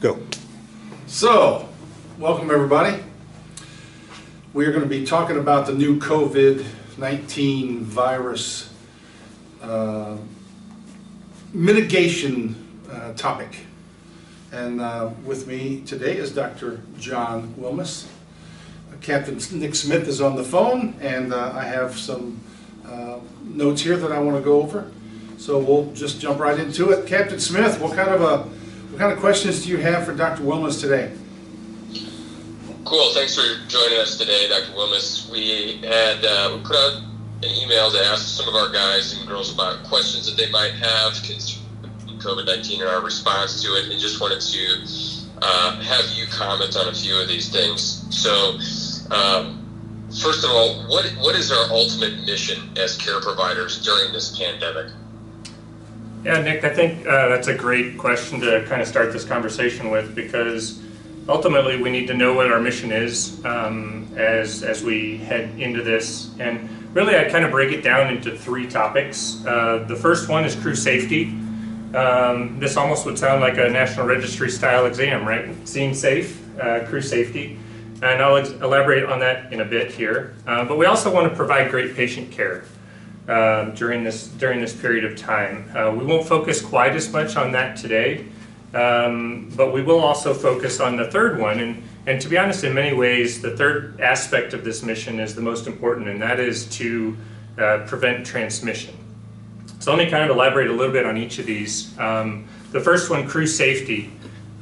Go. So, welcome everybody. We are going to be talking about the new COVID-19 virus mitigation topic. And with me today is Dr. John Wilmas. Captain Nick Smith is on the phone, and I have some notes here that I want to go over. So we'll just jump right into it. Captain Smith, what kind of questions do you have for Dr. Wilmas today? Cool. Thanks for joining us today, Dr. Wilmas. We had we put out an email to ask some of our guys and girls about questions that they might have concerning COVID-19 and our response to it, and just wanted to have you comment on a few of these things. So, first of all, what is our ultimate mission as care providers during this pandemic? Yeah, Nick, I think that's a great question to kind of start this conversation with, because ultimately we need to know what our mission is as we head into this. And really I kind of break it down into three topics. The first one is crew safety. This almost would sound like a National Registry style exam, right? Seeing safe, crew safety. And I'll elaborate on that in a bit here. But we also want to provide great patient care during this period of time. We won't focus quite as much on that today, but we will also focus on the third one. And to be honest, in many ways, the third aspect of this mission is the most important, and that is to prevent transmission. So let me kind of elaborate a little bit on each of these. The first one, crew safety.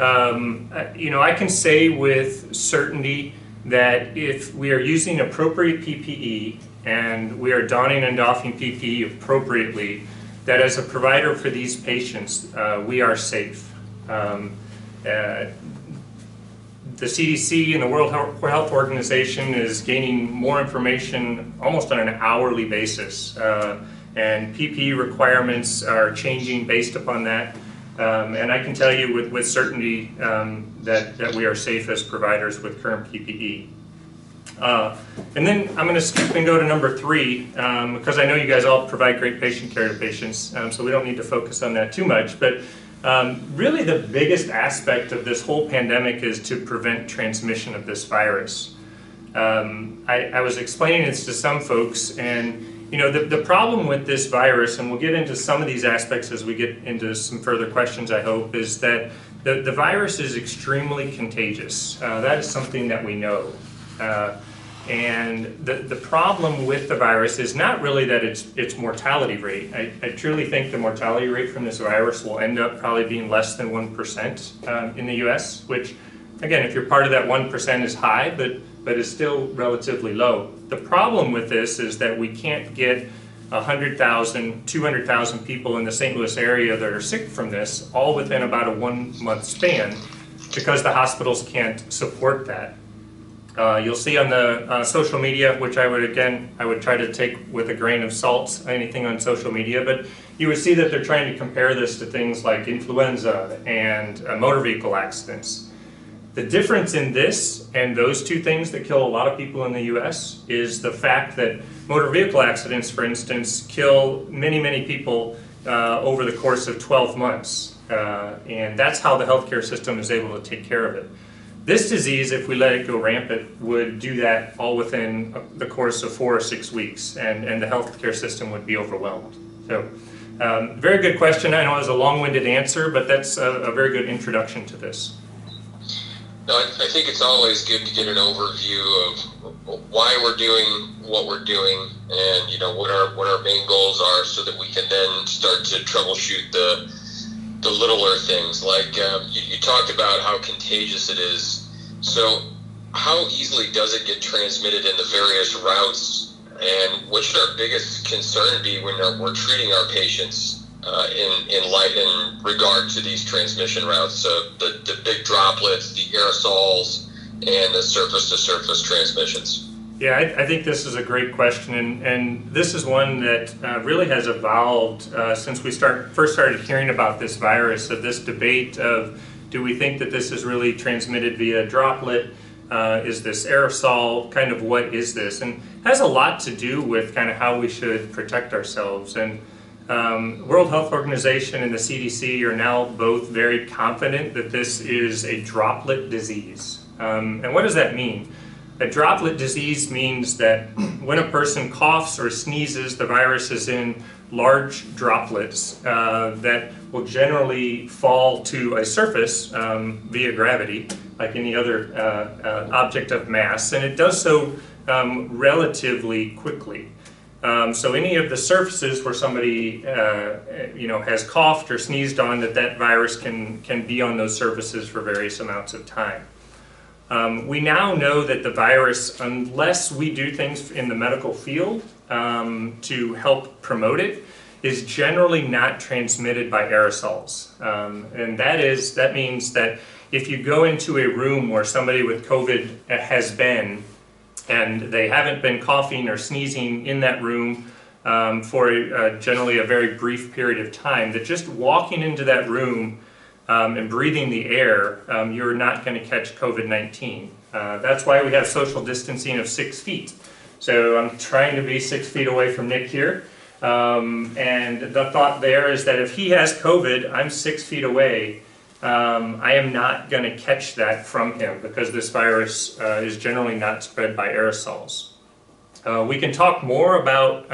I can say with certainty that if we are using appropriate PPE and we are donning and doffing PPE appropriately, that as a provider for these patients, we are safe. The CDC and the World Health Organization is gaining more information almost on an hourly basis, and PPE requirements are changing based upon that. And I can tell you with certainty that we are safe as providers with current PPE. And then I'm going to skip and go to number three, because I know you guys all provide great patient care to patients, so we don't need to focus on that too much. But really the biggest aspect of this whole pandemic is to prevent transmission of this virus. I was explaining this to some folks, and the problem with this virus, and we'll get into some of these aspects as we get into some further questions, I hope, is that the virus is extremely contagious. That is something that we know. And the problem with the virus is not really that its mortality rate. I truly think the mortality rate from this virus will end up probably being less than 1% in the US, which, again, if you're part of that 1% is high, but is still relatively low. The problem with this is that we can't get 100,000, 200,000 people in the St. Louis area that are sick from this all within about a 1 month span, because the hospitals can't support that. You'll see on the social media, which I would try to take with a grain of salt, anything on social media, but you would see that they're trying to compare this to things like influenza and motor vehicle accidents. The difference in this and those two things that kill a lot of people in the US is the fact that motor vehicle accidents, for instance, kill many, many people over the course of 12 months. And that's how the healthcare system is able to take care of it. This disease, if we let it go rampant, would do that all within the course of 4 or 6 weeks, and the healthcare system would be overwhelmed. So, very good question. I know it was a long-winded answer, but that's a very good introduction to this. No, I think it's always good to get an overview of why we're doing what we're doing, and what our main goals are, so that we can then start to troubleshoot the littler things. Like you talked about how contagious it is. So how easily does it get transmitted in the various routes, and what should our biggest concern be when we're treating our patients in regard to these transmission routes? So the big droplets, the aerosols, and the surface-to-surface transmissions. Yeah, I think this is a great question, and this is one that really has evolved since we first started hearing about this virus, of this debate of, do we think that this is really transmitted via droplet? Is this aerosol? Kind of what is this? And it has a lot to do with kind of how we should protect ourselves. And World Health Organization and the CDC are now both very confident that this is a droplet disease. And what does that mean? A droplet disease means that when a person coughs or sneezes, the virus is in large droplets that will generally fall to a surface via gravity, like any other object of mass, and it does so relatively quickly. So any of the surfaces where somebody has coughed or sneezed on, that virus can be on those surfaces for various amounts of time. We now know that the virus, unless we do things in the medical field to help promote it, is generally not transmitted by aerosols. And that means that if you go into a room where somebody with COVID has been, and they haven't been coughing or sneezing in that room for generally a very brief period of time, that just walking into that room and breathing the air, you're not going to catch COVID-19. That's why we have social distancing of 6 feet. So I'm trying to be 6 feet away from Nick here. And the thought there is that if he has COVID, I'm 6 feet away. I am not going to catch that from him because this virus is generally not spread by aerosols. We can talk more about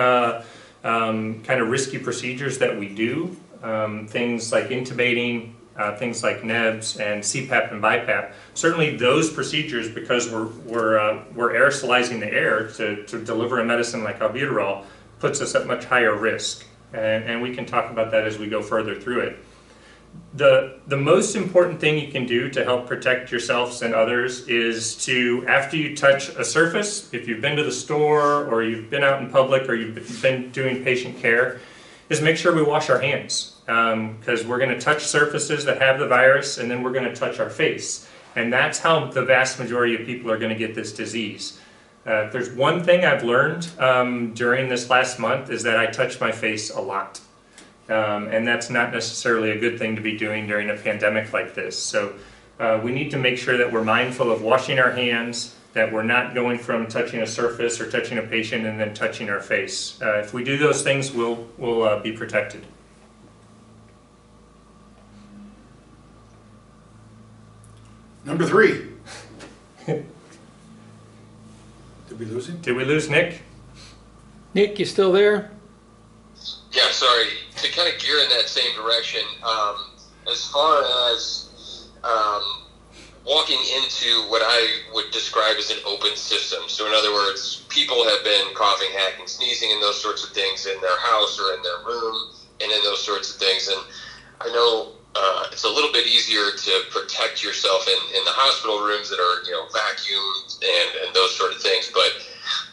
kind of risky procedures that we do, things like intubating, things like NEBS and CPAP and BiPAP. Certainly those procedures, because we're aerosolizing the air to deliver a medicine like albuterol, puts us at much higher risk. And we can talk about that as we go further through it. The most important thing you can do to help protect yourselves and others is to, after you touch a surface, if you've been to the store or you've been out in public or you've been doing patient care, is make sure we wash our hands. Because we're going to touch surfaces that have the virus, and then we're going to touch our face. And that's how the vast majority of people are going to get this disease. If there's one thing I've learned during this last month is that I touch my face a lot. And that's not necessarily a good thing to be doing during a pandemic like this. So we need to make sure that we're mindful of washing our hands, that we're not going from touching a surface or touching a patient and then touching our face. If we do those things, we'll be protected. Number 3. Did we lose him? Did we lose Nick? Nick, you still there? Yeah, sorry. To kind of gear in that same direction, as far as walking into what I would describe as an open system. So in other words, people have been coughing, hacking, sneezing, and those sorts of things in their house or in their room and in those sorts of things. And I know it's a little bit easier to protect yourself in the hospital rooms that are, vacuumed and those sort of things. But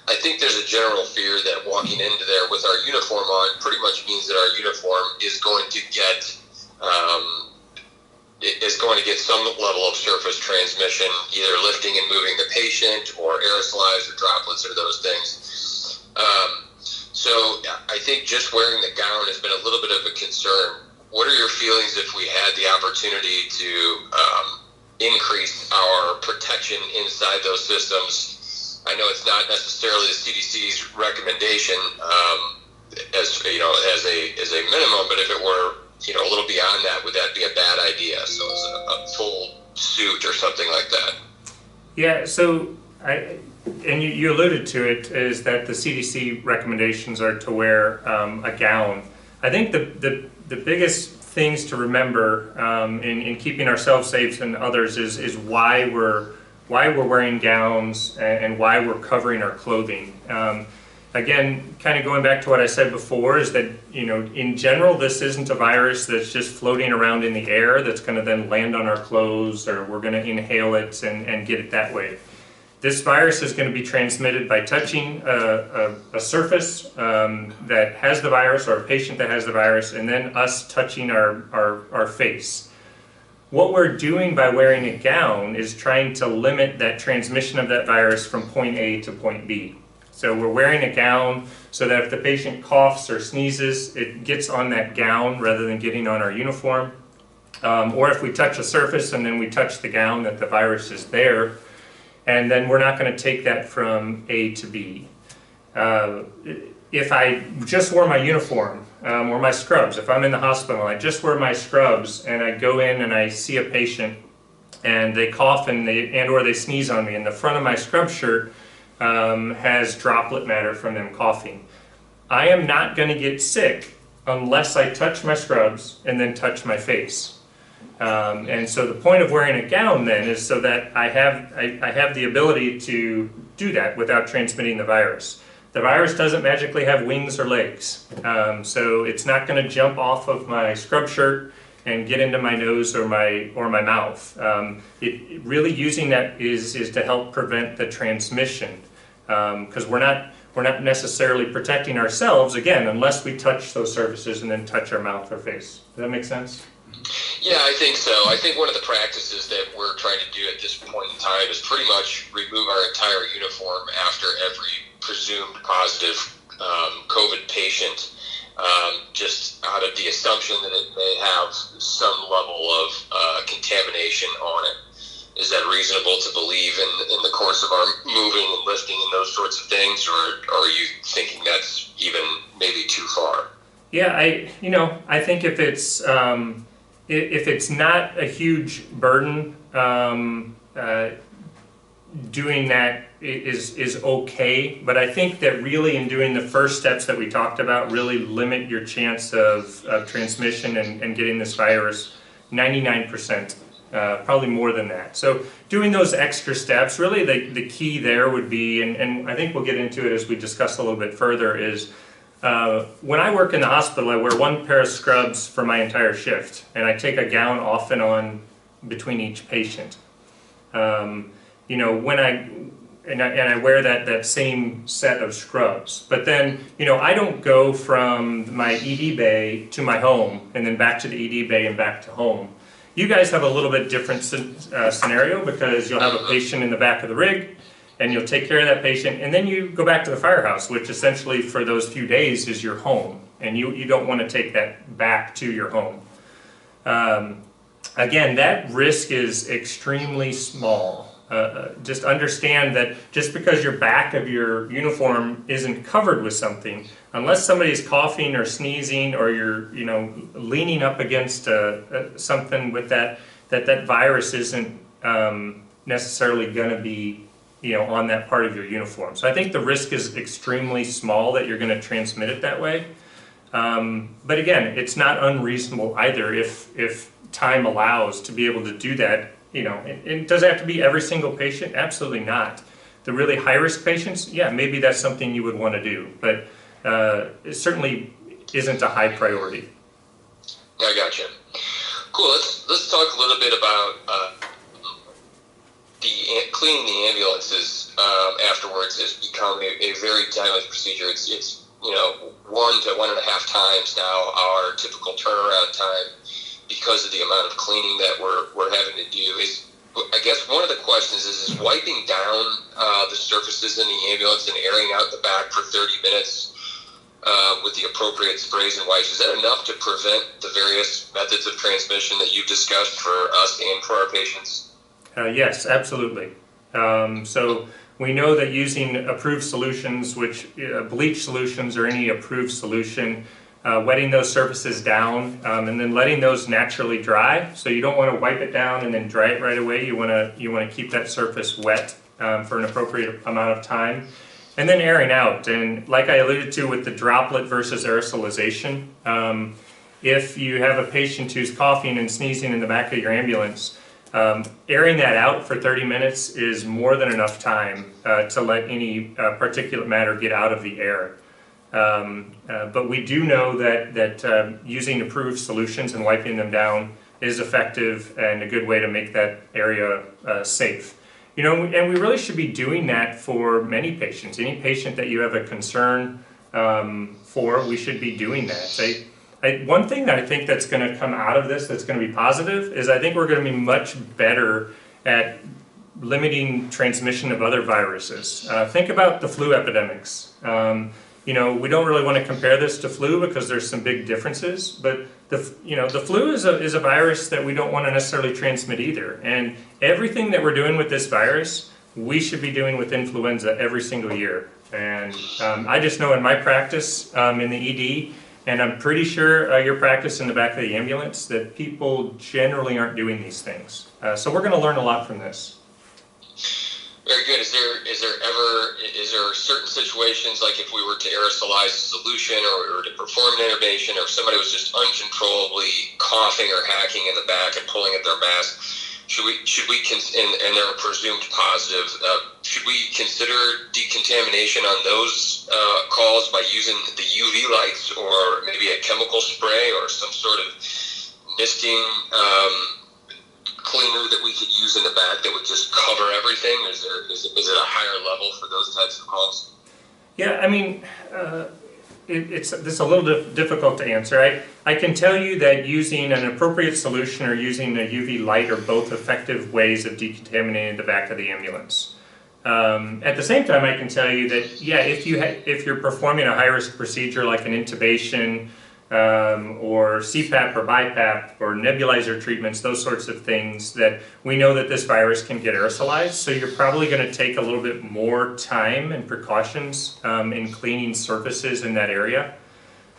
I think there's a general fear that walking into there with our uniform on pretty much means that our uniform is going to get some level of surface transmission, either lifting and moving the patient or aerosolized or droplets or those things. So I think just wearing the gown has been a little bit of a concern. What are your feelings if we had the opportunity to increase our protection inside those systems? I know it's not necessarily the CDC's recommendation as a minimum, but if it were a little beyond that, would that be a bad idea? So it's a full suit or something like that. Yeah. So you alluded to it, is that the CDC recommendations are to wear a gown. I think the biggest things to remember in keeping ourselves safe and others is why we're wearing gowns and why we're covering our clothing. Again, kind of going back to what I said before, is that in general this isn't a virus that's just floating around in the air that's going to then land on our clothes, or we're going to inhale it and get it that way. This virus is going to be transmitted by touching a surface that has the virus, or a patient that has the virus, and then us touching our face. What we're doing by wearing a gown is trying to limit that transmission of that virus from point A to point B. So we're wearing a gown so that if the patient coughs or sneezes, it gets on that gown rather than getting on our uniform. Or if we touch a surface and then we touch the gown, that the virus is there. And then we're not going to take that from A to B. If I just wore my uniform, or my scrubs. If I'm in the hospital, I just wear my scrubs and I go in and I see a patient and they cough and or they sneeze on me, and the front of my scrub shirt has droplet matter from them coughing. I am not going to get sick unless I touch my scrubs and then touch my face. And so the point of wearing a gown then is so that I have the ability to do that without transmitting the virus. The virus doesn't magically have wings or legs, so it's not going to jump off of my scrub shirt and get into my nose or my mouth. Really using that is to help prevent the transmission, because we're not necessarily protecting ourselves, again, unless we touch those surfaces and then touch our mouth or face. Does that make sense? Yeah, I think so. I think one of the practices that we're trying to do at this point in time is pretty much remove our entire uniform after every presumed positive COVID patient, just out of the assumption that it may have some level of contamination on it. Is that reasonable to believe in the course of our moving and lifting and those sorts of things, or are you thinking that's even maybe too far? Yeah, I think if it's not a huge burden, doing that is okay. But I think that really in doing the first steps that we talked about really limit your chance of transmission and getting this virus 99%. Probably more than that. So doing those extra steps, really the key there would be, and I think we'll get into it as we discuss a little bit further, is when I work in the hospital, I wear one pair of scrubs for my entire shift, and I take a gown off and on between each patient. When I wear that same set of scrubs. But then, I don't go from my ED bay to my home and then back to the ED bay and back to home. You guys have a little bit different scenario, because you'll have a patient in the back of the rig and you'll take care of that patient, and then you go back to the firehouse, which essentially for those few days is your home, and you don't want to take that back to your home. Again, that risk is extremely small. Just understand that just because your back of your uniform isn't covered with something, unless somebody's coughing or sneezing or you're leaning up against something with that virus isn't necessarily going to be on that part of your uniform. So I think the risk is extremely small that you're going to transmit it that way. But again, it's not unreasonable either if time allows to be able to do that. It does have to be every single patient? Absolutely not. The really high-risk patients, yeah, maybe that's something you would want to do, but it certainly isn't a high priority. I gotcha. Cool. Let's talk a little bit about cleaning the ambulances afterwards has become a very timely procedure. It's 1 to 1.5 times now our typical turnaround time, because of the amount of cleaning that we're having to do. I guess one of the questions is wiping down the surfaces in the ambulance and airing out the back for 30 minutes with the appropriate sprays and wipes, is that enough to prevent the various methods of transmission that you've discussed for us and for our patients? Yes, absolutely. So we know that using approved solutions, which bleach solutions or any approved solution, wetting those surfaces down and then letting those naturally dry. So you don't want to wipe it down and then dry it right away. You want to keep that surface wet for an appropriate amount of time, and then airing out. And like I alluded to with the droplet versus aerosolization, if you have a patient who's coughing and sneezing in the back of your ambulance, airing that out for 30 minutes is more than enough time to let any particulate matter get out of the air. But we do know that using approved solutions and wiping them down is effective and a good way to make that area safe. And we really should be doing that for many patients. Any patient that you have a concern for, we should be doing that. One thing that I think that's going to come out of this that's going to be positive is I think we're going to be much better at limiting transmission of other viruses. Think about the flu epidemics. We don't really want to compare this to flu because there's some big differences, but the flu is a virus that we don't want to necessarily transmit either. And everything that we're doing with this virus, we should be doing with influenza every single year. And I just know in my practice in the ED, And I'm pretty sure your practice in the back of the ambulance that people generally aren't doing these things. So we're going to learn a lot from this. Very good. Is there certain situations, like if we were to aerosolize a solution or we were to perform an intubation, or if somebody was just uncontrollably coughing or hacking in the back and pulling at their mask, and they're presumed positive, should we consider decontamination on those calls by using the UV lights or maybe a chemical spray or some sort of misting cleaner that we could use in the back that would just cover everything? Is it a higher level for those types of calls? Yeah, I mean, this is a little difficult to answer. I can tell you that using an appropriate solution or using a UV light are both effective ways of decontaminating the back of the ambulance. At the same time, I can tell you that, yeah, if you're performing a high-risk procedure like an intubation, or CPAP or BiPAP or nebulizer treatments, those sorts of things, that we know that this virus can get aerosolized, so you're probably going to take a little bit more time and precautions in cleaning surfaces in that area.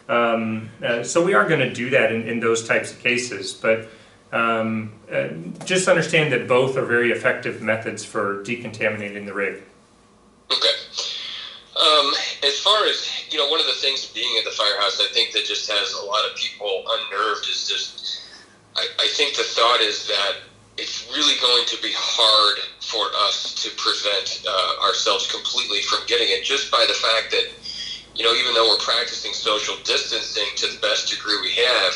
So we are going to do that in those types of cases, but just understand that both are very effective methods for decontaminating the rig. Okay. As far as, one of the things being at the firehouse, I think that just has a lot of people unnerved is just, I think the thought is that it's really going to be hard for us to prevent ourselves completely from getting it, just by the fact that, even though we're practicing social distancing to the best degree we have,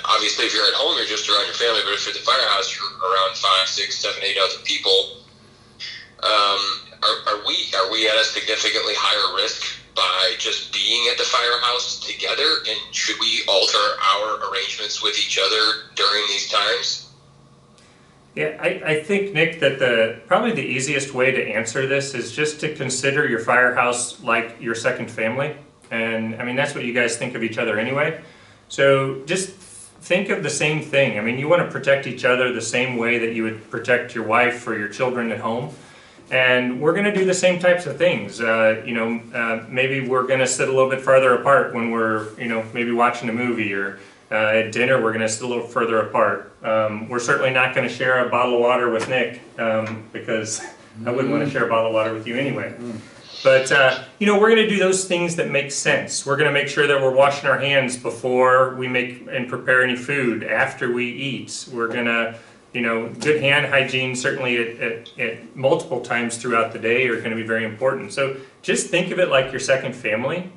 obviously if you're at home, you're just around your family, but if you're at the firehouse, you're around 5, 6, 7, 8 other people. Are we at a significantly higher risk by just being at the firehouse together? And should we alter our arrangements with each other during these times? Yeah, I think, Nick, that probably the easiest way to answer this is just to consider your firehouse like your second family. And I mean, that's what you guys think of each other anyway. So just think of the same thing. I mean, you want to protect each other the same way that you would protect your wife or your children at home. And we're going to do the same types of things. Maybe we're going to sit a little bit farther apart when we're, maybe watching a movie, or at dinner we're going to sit a little further apart. We're certainly not going to share a bottle of water with Nick, because I wouldn't want to share a bottle of water with you anyway. But, we're going to do those things that make sense. We're going to make sure that we're washing our hands before we make and prepare any food, after we eat. We're going to, good hand hygiene, certainly at multiple times throughout the day, are going to be very important. So just think of it like your second family.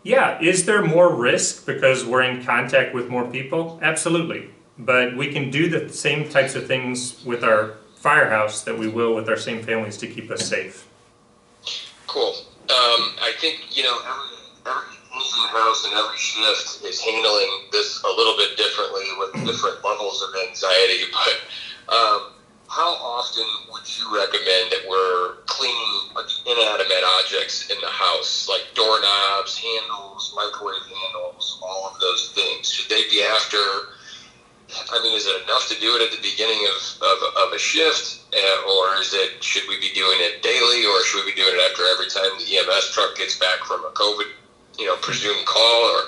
Yeah, is there more risk because we're in contact with more people? Absolutely. But we can do the same types of things with our firehouse that we will with our same families to keep us safe. Cool. I think, every closing house and every shift is handling this a little bit differently with different levels of anxiety, but how often would you recommend that we're cleaning inanimate objects in the house, like doorknobs, handles, microwave handles, all of those things? Should they be after, is it enough to do it at the beginning of a shift, or should we be doing it daily, or should we be doing it after every time the EMS truck gets back from a COVID presumed call, or,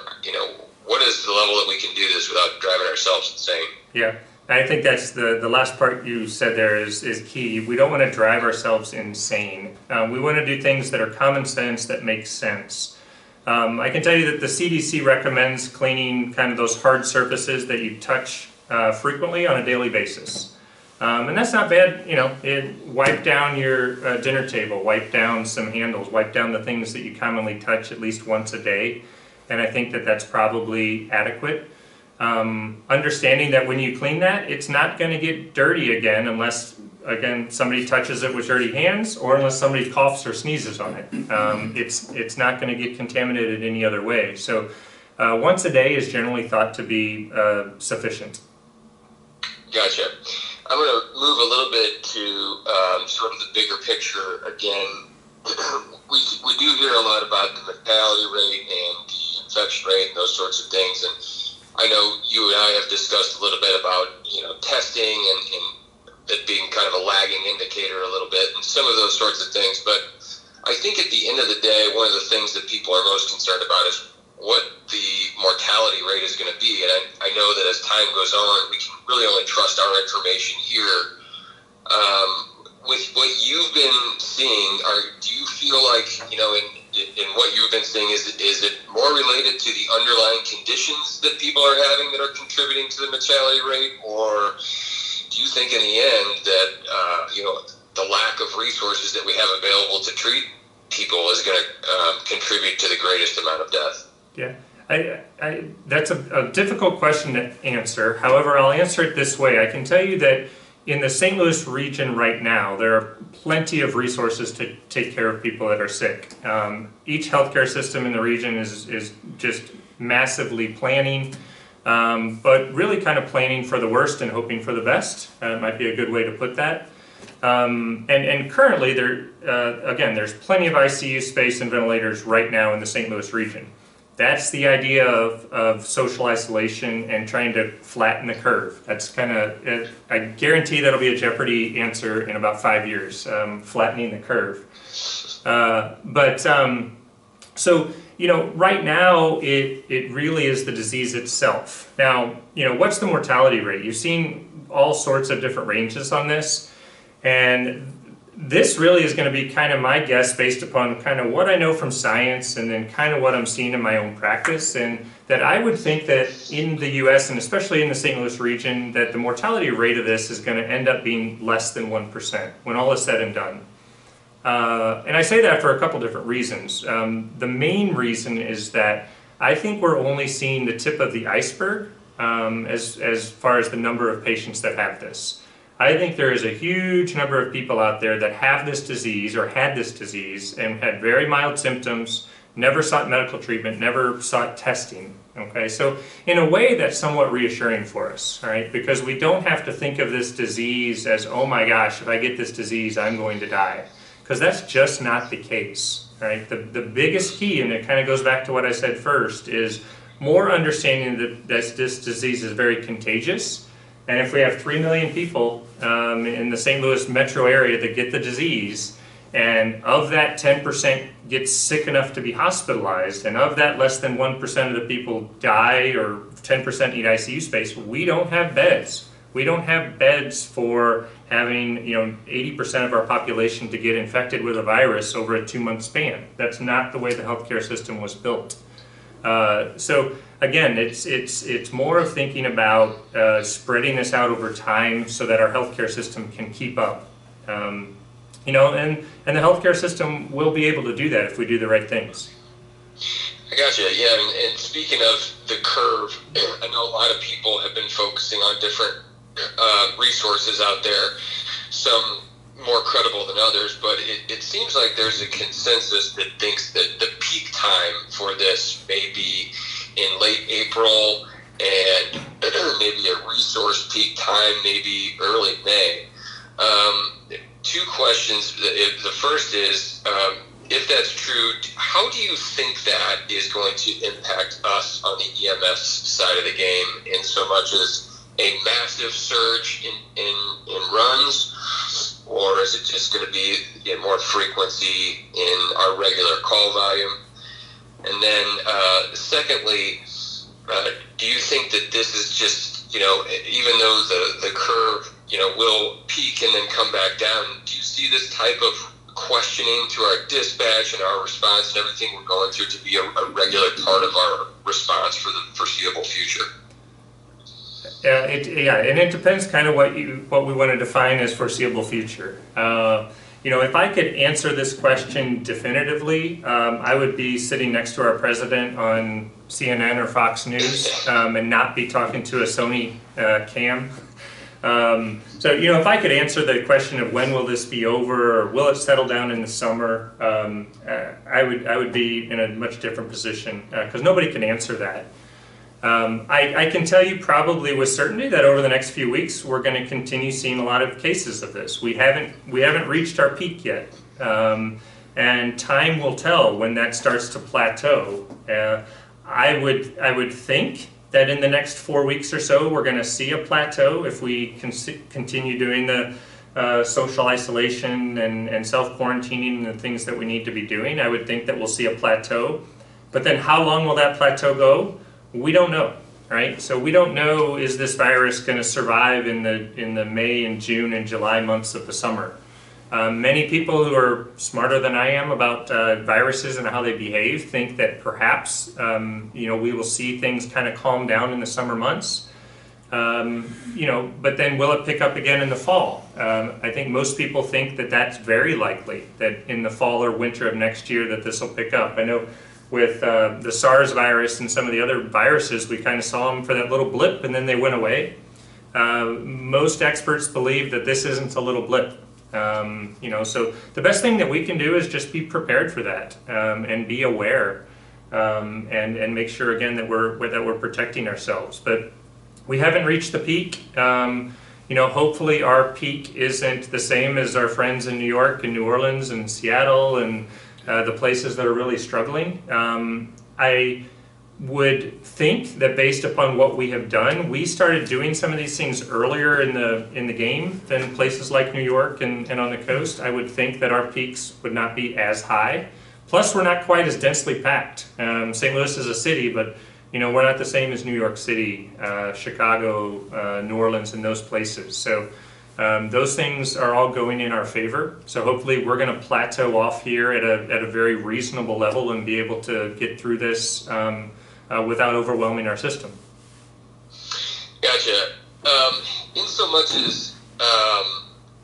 what is the level that we can do this without driving ourselves insane? Yeah, I think that's the last part you said there is key. We don't want to drive ourselves insane. We want to do things that are common sense, that make sense. I can tell you that the CDC recommends cleaning kind of those hard surfaces that you touch frequently on a daily basis. And that's not bad, wipe down your dinner table, wipe down some handles, wipe down the things that you commonly touch at least once a day. And I think that that's probably adequate. Understanding that when you clean that, it's not going to get dirty again unless, again, somebody touches it with dirty hands, or unless somebody coughs or sneezes on it. It's not going to get contaminated any other way. So once a day is generally thought to be sufficient. Gotcha. I'm going to move a little bit to sort of the bigger picture again. We do hear a lot about the mortality rate and the infection rate and those sorts of things. And I know you and I have discussed a little bit about, testing and it being kind of a lagging indicator a little bit and some of those sorts of things. But I think at the end of the day, one of the things that people are most concerned about is what the mortality rate is going to be. And I know that as time goes on, we can really only trust our information here. With what you've been seeing, do you feel like, in what you've been seeing, is it more related to the underlying conditions that people are having that are contributing to the mortality rate? Or do you think in the end that, the lack of resources that we have available to treat people is going to contribute to the greatest amount of death? Yeah, that's a difficult question to answer. However, I'll answer it this way. I can tell you that in the St. Louis region right now, there are plenty of resources to take care of people that are sick. Each healthcare system in the region is just massively planning, but really kind of planning for the worst and hoping for the best. Might be a good way to put that. And currently, there's plenty of ICU space and ventilators right now in the St. Louis region. That's the idea of social isolation and trying to flatten the curve. That's kind of, I guarantee that'll be a Jeopardy answer in about 5 years, flattening the curve. So, right now, it really is the disease itself. Now, what's the mortality rate? You've seen all sorts of different ranges on this. And this really is going to be kind of my guess based upon kind of what I know from science and then kind of what I'm seeing in my own practice. And that I would think that in the US and especially in the St. Louis region, that the mortality rate of this is going to end up being less than 1% when all is said and done. And I say that for a couple different reasons. The main reason is that I think we're only seeing the tip of the iceberg as far as the number of patients that have this. I think there is a huge number of people out there that have this disease or had this disease and had very mild symptoms, never sought medical treatment, never sought testing. Okay, so in a way that's somewhat reassuring for us, all right, because we don't have to think of this disease as, oh my gosh, if I get this disease, I'm going to die, because that's just not the case, right? The biggest key, and it kind of goes back to what I said first, is more understanding that this disease is very contagious. And if we have 3 million people in the St. Louis metro area that get the disease, and of that 10% gets sick enough to be hospitalized, and of that less than 1% of the people die or 10% need ICU space, we don't have beds. We don't have beds for having 80% of our population to get infected with a virus over a 2-month span. That's not the way the healthcare system was built. So again, it's more of thinking about spreading this out over time so that our healthcare system can keep up. And the healthcare system will be able to do that if we do the right things. I gotcha. Yeah, and speaking of the curve, I know a lot of people have been focusing on different resources out there, some more credible than others, but it seems like there's a consensus that thinks that the peak time for this may be in late April, and maybe a resource peak time maybe early May. 2 questions. The first is, if that's true, how do you think that is going to impact us on the EMS side of the game, in so much as a massive surge in runs, or is it just going to be more frequency in our regular call volume? And then secondly, do you think that this is just, even though the curve, will peak and then come back down, do you see this type of questioning through our dispatch and our response and everything we're going through to be a regular part of our response for the foreseeable future? And it depends kind of what we want to define as foreseeable future. If I could answer this question definitively, I would be sitting next to our president on CNN or Fox News and not be talking to a Sony cam. So if I could answer the question of when will this be over, or will it settle down in the summer, I would be in a much different position, because nobody can answer that. I can tell you probably with certainty that over the next few weeks we're going to continue seeing a lot of cases of this. We haven't reached our peak yet, and time will tell when that starts to plateau. I would think that in the next 4 weeks or so we're going to see a plateau if we continue doing the social isolation and self-quarantining and the things that we need to be doing, I would think that we'll see a plateau. But then how long will that plateau go? We don't know, right? So we don't know, is this virus going to survive in the May and June and July months of the summer? Many people who are smarter than I am about viruses and how they behave think that perhaps we will see things kind of calm down in the summer months. But then will it pick up again in the fall? I think most people think that that's very likely, that in the fall or winter of next year that this will pick up. I know with the SARS virus and some of the other viruses, we kind of saw them for that little blip and then they went away. Most experts believe that this isn't a little blip. So the best thing that we can do is just be prepared for that and be aware and make sure again that we're protecting ourselves. But we haven't reached the peak. Hopefully our peak isn't the same as our friends in New York and New Orleans and Seattle and the places that are really struggling. I would think that based upon what we have done, we started doing some of these things earlier in the game than places like New York and on the coast. I would think that our peaks would not be as high. Plus, we're not quite as densely packed. St. Louis is a city, but we're not the same as New York City, Chicago, New Orleans, and those places. So those things are all going in our favor. So hopefully we're going to plateau off here at a very reasonable level and be able to get through this without overwhelming our system. Gotcha. In so much as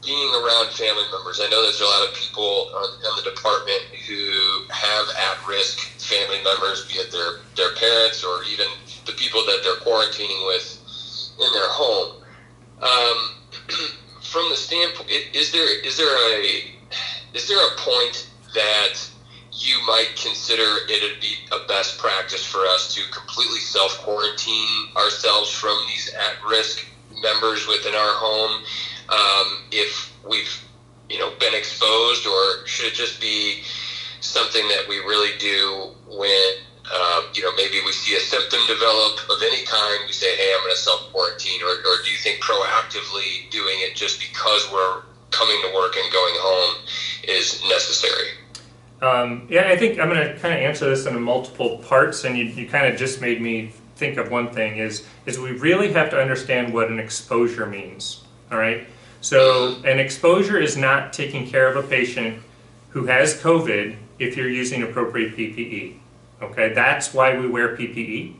being around family members, I know there's a lot of people in the department who have at-risk family members, be it their parents or even the people that they're quarantining with in their home. From the standpoint, is there a point that you might consider it'd be a best practice for us to completely self-quarantine ourselves from these at-risk members within our home if we've been exposed, or should it just be something that we really do when maybe we see a symptom develop of any kind, we say, hey, I'm going to self-quarantine, or do you think proactively doing it just because we're coming to work and going home is necessary? I think I'm going to kind of answer this in multiple parts, and you kind of just made me think of one thing, is we really have to understand what an exposure means, all right? So an exposure is not taking care of a patient who has COVID if you're using appropriate PPE, okay? That's why we wear PPE.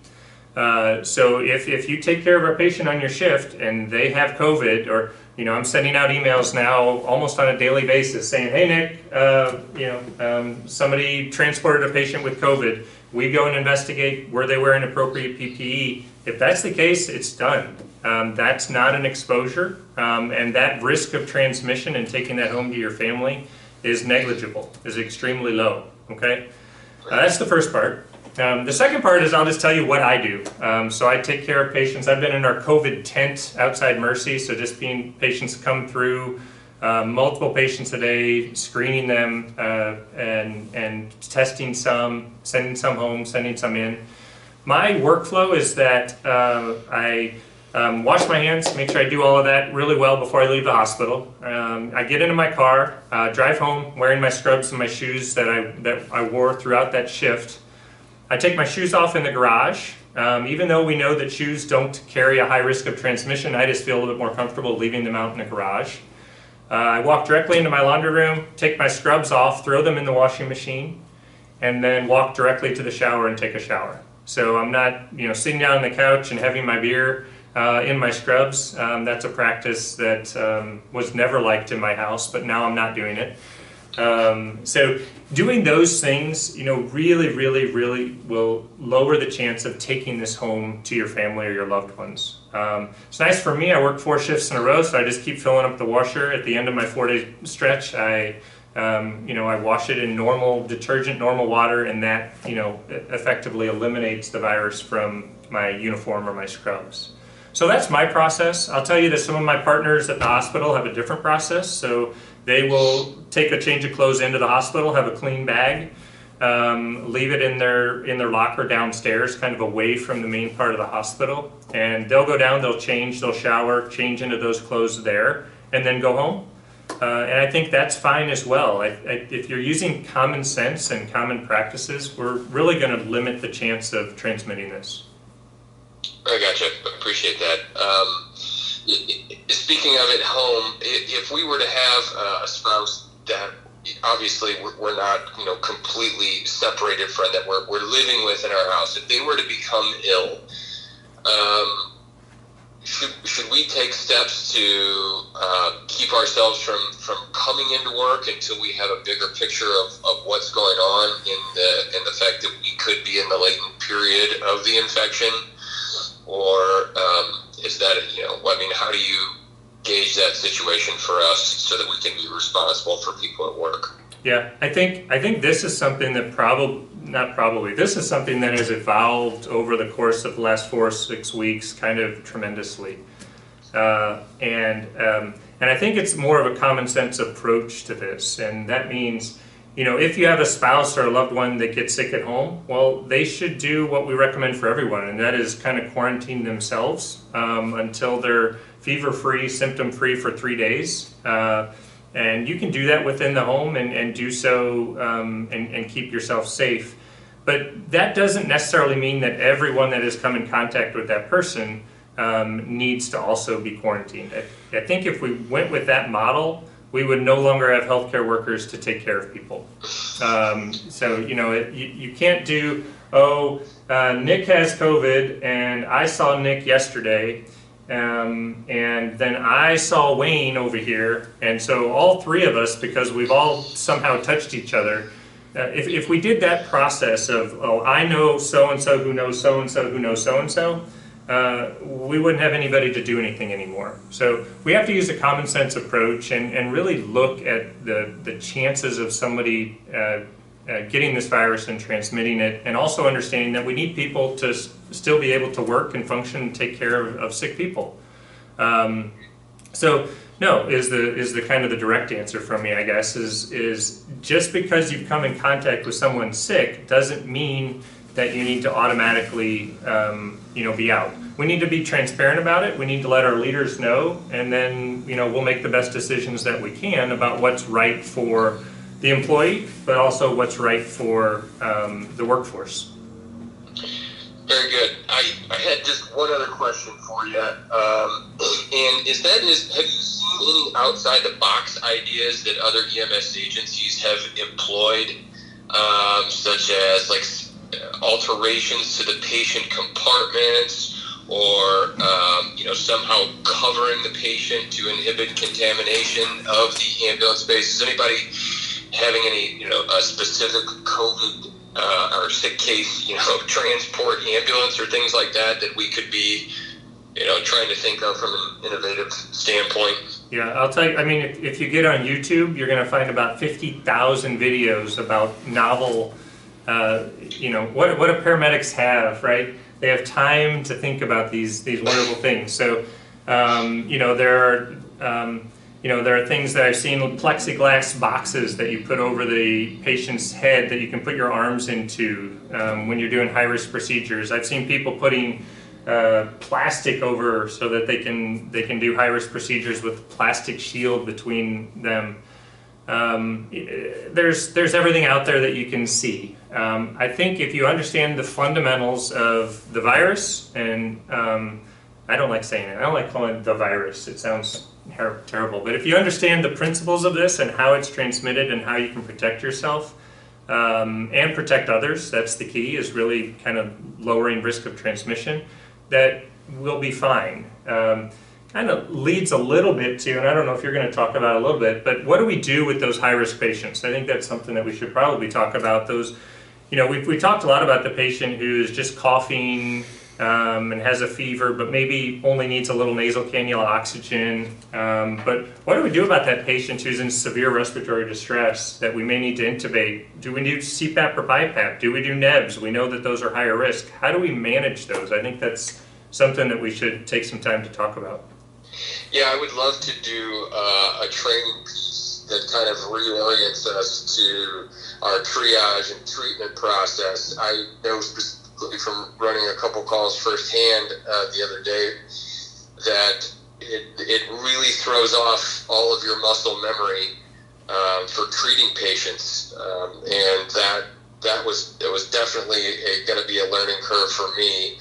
So if you take care of a patient on your shift and they have COVID, or I'm sending out emails now almost on a daily basis saying, hey Nick, somebody transported a patient with COVID. We go and investigate, were they wearing appropriate PPE? If that's the case, it's done. That's not an exposure, and that risk of transmission and taking that home to your family is negligible, is extremely low, okay? That's the first part. The second part is I'll just tell you what I do. So I take care of patients. I've been in our COVID tent outside Mercy, so just being patients come through, multiple patients a day, screening them and testing some, sending some home, sending some in. My workflow is that I wash my hands, make sure I do all of that really well before I leave the hospital. I get into my car, drive home wearing my scrubs and my shoes that I wore throughout that shift. I take my shoes off in the garage. Even though we know that shoes don't carry a high risk of transmission, I just feel a little bit more comfortable leaving them out in the garage. I walk directly into my laundry room, take my scrubs off, throw them in the washing machine, and then walk directly to the shower and take a shower. So I'm not, sitting down on the couch and having my beer in my scrubs. That's a practice that was never liked in my house, but now I'm not doing it. So doing those things, really, really, really will lower the chance of taking this home to your family or your loved ones. It's nice for me. I work 4 shifts in a row, so I just keep filling up the washer. At the end of my 4-day stretch, I wash it in normal detergent, normal water, and that, effectively eliminates the virus from my uniform or my scrubs. So that's my process. I'll tell you that some of my partners at the hospital have a different process. So they will take a change of clothes into the hospital, have a clean bag, leave it in their locker downstairs, kind of away from the main part of the hospital. And they'll go down, they'll change, they'll shower, change into those clothes there, and then go home. And I think that's fine as well. If you're using common sense and common practices, we're really going to limit the chance of transmitting this. I gotcha. Appreciate that. Speaking of at home, if we were to have a spouse that obviously we're not, completely separated from, that we're living with in our house, if they were to become ill, should we take steps to keep ourselves from coming into work until we have a bigger picture of what's going on in the fact that we could be in the latent period of the infection? Or is that, how do you gauge that situation for us so that we can be responsible for people at work? Yeah, I think this is something that this is something that has evolved over the course of the last 4 or 6 weeks kind of tremendously. And I think it's more of a common sense approach to this. And that means, if you have a spouse or a loved one that gets sick at home, well, they should do what we recommend for everyone, and that is kind of quarantine themselves until they're fever-free, symptom-free for 3 days. And you can do that within the home and do so and keep yourself safe. But that doesn't necessarily mean that everyone that has come in contact with that person needs to also be quarantined. I think if we went with that model, we would no longer have healthcare workers to take care of people. So, you can't do, Nick has COVID and I saw Nick yesterday. And then I saw Wayne over here, and so all 3 of us, because we've all somehow touched each other, if we did that process of, I know so-and-so who knows so-and-so who knows so-and-so, we wouldn't have anybody to do anything anymore. So we have to use a common sense approach and really look at the chances of somebody getting this virus and transmitting it, and also understanding that we need people to still be able to work and function and take care of sick people. So no is the kind of the direct answer from me, I guess, is just because you've come in contact with someone sick doesn't mean that you need to automatically be out. We need to be transparent about it. We need to let our leaders know, and then we'll make the best decisions that we can about what's right for the employee, but also what's right for the workforce. Very good. I had just one other question for you, and have you seen any outside the box ideas that other EMS agencies have employed, such as alterations to the patient compartments, or somehow covering the patient to inhibit contamination of the ambulance space? Is anybody having any a specific COVID or sick case transport ambulance or things like that we could be trying to think of from an innovative standpoint? Yeah, I'll tell you, if you get on YouTube, you're going to find about 50,000 videos about novel what do paramedics have, right? They have time to think about these wonderful things. So there are things that I've seen, plexiglass boxes that you put over the patient's head that you can put your arms into when you're doing high-risk procedures. I've seen people putting plastic over so that they can do high-risk procedures with plastic shield between them. There's everything out there that you can see. I think if you understand the fundamentals of the virus, and I don't like saying it, I don't like calling it the virus, it sounds terrible, but if you understand the principles of this and how it's transmitted and how you can protect yourself and protect others, that's the key, is really kind of lowering risk of transmission, that will be fine. Kind of leads a little bit to, and I don't know if you're going to talk about it a little bit, but what do we do with those high-risk patients? I think that's something that we should probably talk about. Those, we talked a lot about the patient who's just coughing and has a fever, but maybe only needs a little nasal cannula oxygen. But what do we do about that patient who's in severe respiratory distress that we may need to intubate? Do we do CPAP or BiPAP? Do we do NEBs? We know that those are higher risk. How do we manage those? I think that's something that we should take some time to talk about. Yeah, I would love to do a training piece that kind of reorients us to our triage and treatment process. I know specifically from running a couple calls firsthand the other day that it really throws off all of your muscle memory for treating patients, and that was definitely going to be a learning curve for me.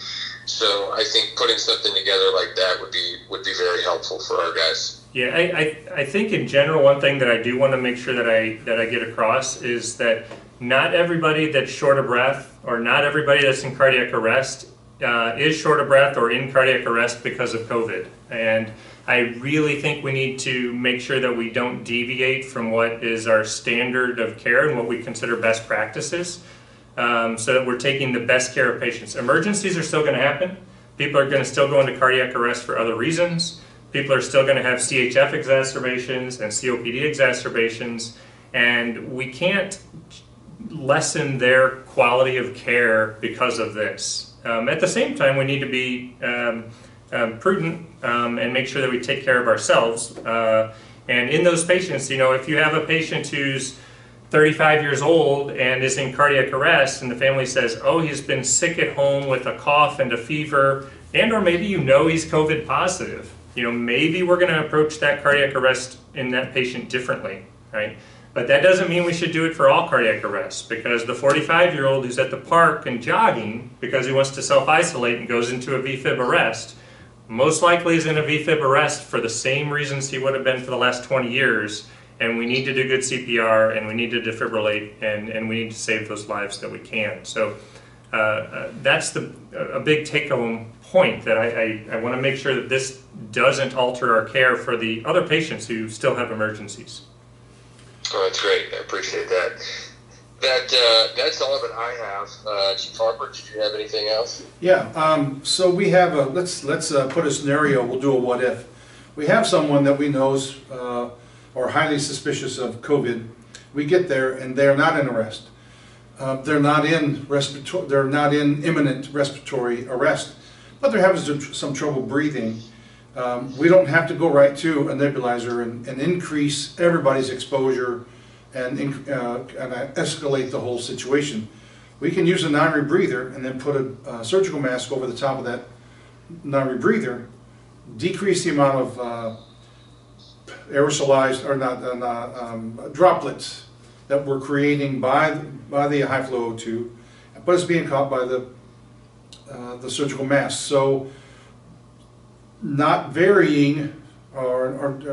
So I think putting something together like that would be very helpful for our guys. Yeah, I think in general, one thing that I do want to make sure that I get across is that not everybody that's short of breath, or not everybody that's in cardiac arrest is short of breath or in cardiac arrest because of COVID. And I really think we need to make sure that we don't deviate from what is our standard of care and what we consider best practices, so that we're taking the best care of patients. Emergencies are still going to happen. People are going to still go into cardiac arrest for other reasons. People are still going to have CHF exacerbations and COPD exacerbations, and we can't lessen their quality of care because of this. At the same time, we need to be prudent and make sure that we take care of ourselves. And in those patients, if you have a patient who's 35 years old and is in cardiac arrest, and the family says, oh, he's been sick at home with a cough and a fever, and or maybe he's COVID positive, maybe we're going to approach that cardiac arrest in that patient differently, right? But that doesn't mean we should do it for all cardiac arrests, because the 45-year-old who's at the park and jogging because he wants to self-isolate and goes into a VFib arrest, most likely is in a VFib arrest for the same reasons he would have been for the last 20 years, and we need to do good CPR, and we need to defibrillate, and we need to save those lives that we can. So that's a big take-home point, that I want to make sure that this doesn't alter our care for the other patients who still have emergencies. Oh, that's great. I appreciate that. That's all that I have. Chief Harper, did you have anything else? Yeah. So we have a let's put a scenario. We'll do a what if. We have someone that we knows or highly suspicious of COVID. We get there and they're not in arrest. They're not in imminent respiratory arrest, but they're having some trouble breathing. We don't have to go right to a nebulizer and increase everybody's exposure and escalate the whole situation. We can use a non-rebreather and then put a surgical mask over the top of that non-rebreather, decrease the amount of aerosolized or not droplets that we're creating by the high flow O2, but it's being caught by the surgical mask. So not varying or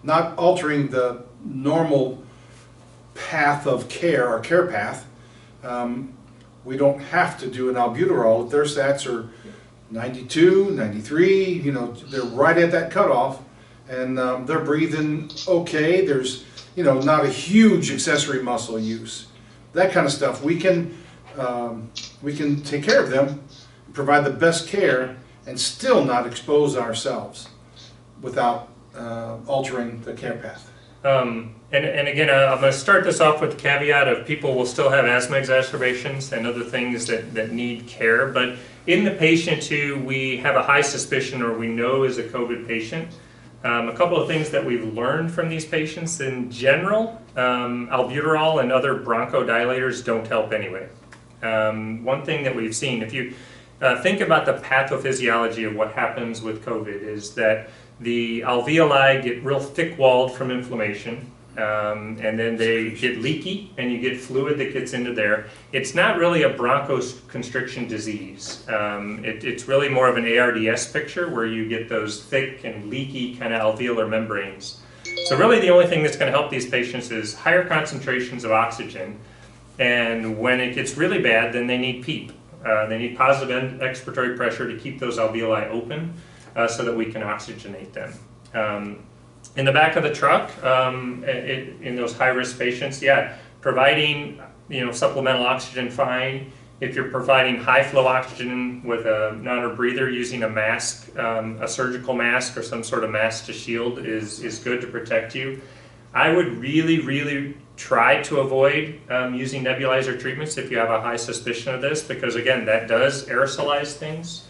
not altering the normal path of care, our care path. We don't have to do an albuterol. If their stats are 92, 93, they're right at that cutoff, and they're breathing okay. There's, not a huge accessory muscle use. That kind of stuff. We can take care of them, provide the best care, and still not expose ourselves without altering the care path. And again, I'm going to start this off with the caveat of people will still have asthma exacerbations and other things that need care, but in the patient who we have a high suspicion or we know is a COVID patient, a couple of things that we've learned from these patients in general, albuterol and other bronchodilators don't help anyway. One thing that we've seen, if you think about the pathophysiology of what happens with COVID, is that the alveoli get real thick-walled from inflammation, and then they get leaky, and you get fluid that gets into there. It's not really a bronchoconstriction disease. It's really more of an ARDS picture, where you get those thick and leaky kind of alveolar membranes. So really the only thing that's going to help these patients is higher concentrations of oxygen, and when it gets really bad, then they need PEEP. They need positive expiratory pressure to keep those alveoli open so that we can oxygenate them. In the back of the truck, in those high-risk patients, providing supplemental oxygen, fine. If you're providing high-flow oxygen with a non-rebreather, using a mask, a surgical mask or some sort of mask to shield is good to protect you. I would really try to avoid using nebulizer treatments if you have a high suspicion of this, because again, that does aerosolize things.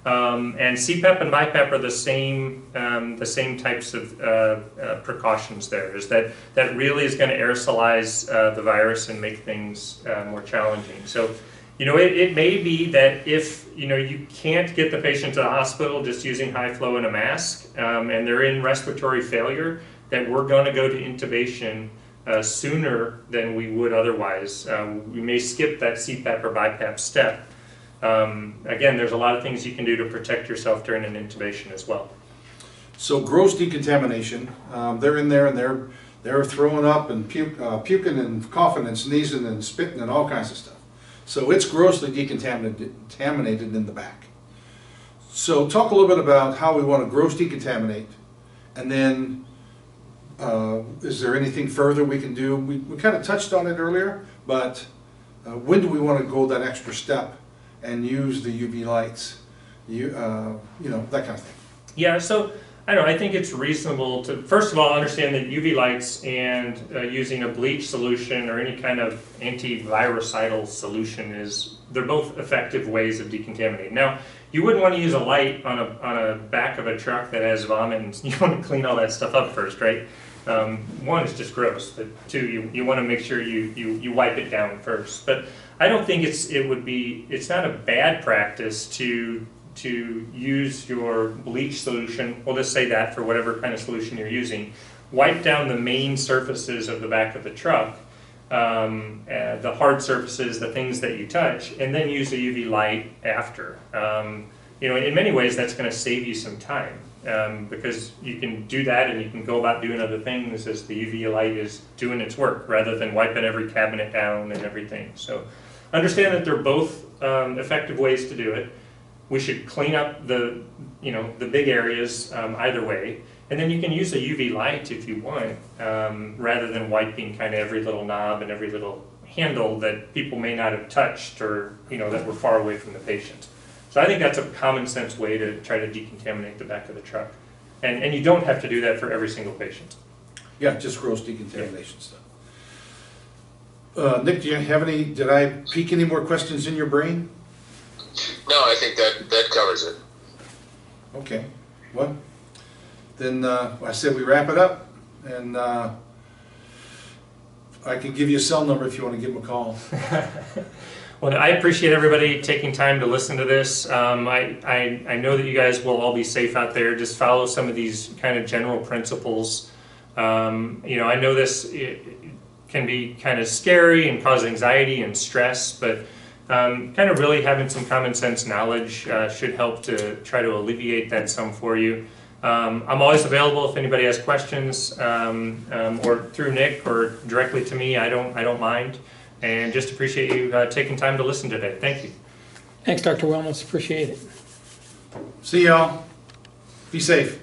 And CPAP and BiPAP are the same types of precautions there. Is that really is going to aerosolize the virus and make things more challenging. So, You know, it may be that if, you know, you can't get the patient to the hospital just using high flow and a mask, and they're in respiratory failure, that we're going to go to intubation sooner than we would otherwise. We may skip that CPAP or BiPAP step. Again, there's a lot of things you can do to protect yourself during an intubation as well. So gross decontamination, they're in there and they're throwing up and puking and coughing and sneezing and spitting and all kinds of stuff. So it's grossly decontaminated in the back. So talk a little bit about how we want to gross decontaminate, and then is there anything further we can do? We kind of touched on it earlier, but when do we want to go that extra step and use the UV lights? You know, that kind of thing. Yeah, so I don't know, I think it's reasonable to, first of all, understand that UV lights and using a bleach solution or any kind of antivirucidal solution they're both effective ways of decontaminating. Now, you wouldn't want to use a light on a back of a truck that has vomit, and you want to clean all that stuff up first, right? One, it's just gross, but two, you want to make sure you wipe it down first. But I don't think it's not a bad practice to use your bleach solution, we'll just say that for whatever kind of solution you're using, wipe down the main surfaces of the back of the truck, the hard surfaces, the things that you touch, and then use a UV light after. You know, in many ways that's going to save you some time, because you can do that and you can go about doing other things as the UV light is doing its work, rather than wiping every cabinet down and everything. So understand that they're both effective ways to do it. We should clean up the big areas either way, and then you can use a UV light if you want, rather than wiping kind of every little knob and every little handle that people may not have touched, or that were far away from the patient. So I think that's a common sense way to try to decontaminate the back of the truck, and you don't have to do that for every single patient. Yeah, just gross decontamination stuff. Nick, do you have any? Did I pique any more questions in your brain? No, I think that covers it. Okay, well, then I said we wrap it up, and I can give you a cell number if you want to give them a call. Well, I appreciate everybody taking time to listen to this. I know that you guys will all be safe out there. Just follow some of these kind of general principles. I know this can be kind of scary and cause anxiety and stress, but kind of really having some common sense knowledge should help to try to alleviate that some for you. I'm always available if anybody has questions, or through Nick or directly to me. I don't mind, and just appreciate you taking time to listen today. Thank you. Thanks, Dr. Wilmas. Appreciate it. See y'all. Be safe.